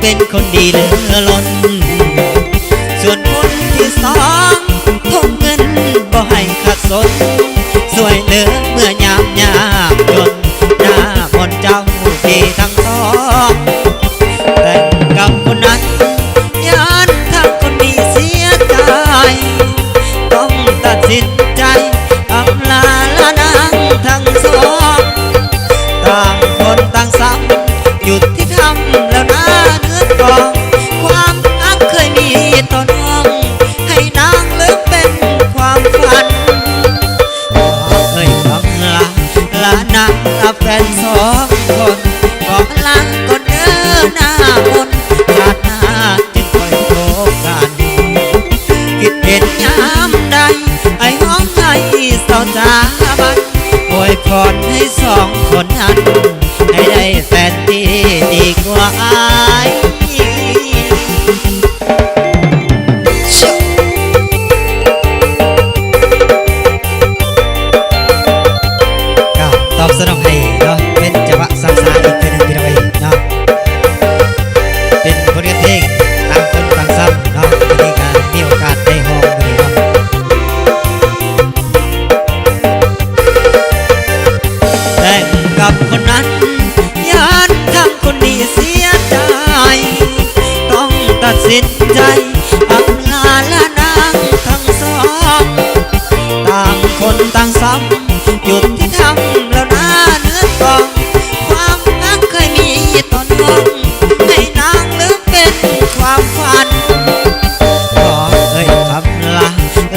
เป็นคนดีเหลือล้นส่วนคนที่สองทงเงินบ่ให้ขัดสนสวยเหลือเมื่อยามยากจนหน้าบนเจ้าที่ทั้งสองแต่งกับคนนั้นย้อนทำคนดีเสียใจต้องตัดสินใจอำลาละนางทั้งสองต่างคนต่างซ้ำหยุดที่ทำแล้วนะความรักเคยมีต่อน้องให้นางลืมเป็นความฝันเคยคำลานางกับแฟนสองคนก็ลาก่อนเดินหน้ามนชาติหน้าจึงค่อยพบกันคิดเห็นยามใดไอ้ห้องไอ้เศร้าจาบันอวยพรให้สองคนนั้นให้ได้แฟนที่ดีกว่าอายตอบสนองให้เนาะเป็นจังหวะสามสายอีกเป็นหนึ่งที่เราเองเนาะเป็นผลงานเพลงต่างคนต่างซ้ำเนาะวิธีการมีโอกาสได้ห้องเลยเนาะแต่งกับคนนั้นย้อนทำคนดีเสียใจต้องตัดสินใจอำลาละนางทั้งสองต่างคนต่างซ้ำหยุดที่ทำแล้วนะเนื้อทองความรักเคยมีต่อน้องให้นางลืมเป็นความฝันขอเอ่ยคำ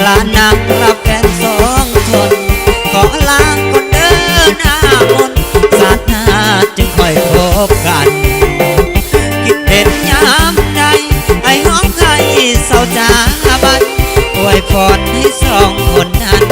ลานางรับแฟนสองคนขอลาคนเดินหน้ามนศาสนาจึงค่อยพบกันคิดเห็นยามใดไอ้ห้องไห้เศร้าจาบันอวยพรให้สองคนนั้น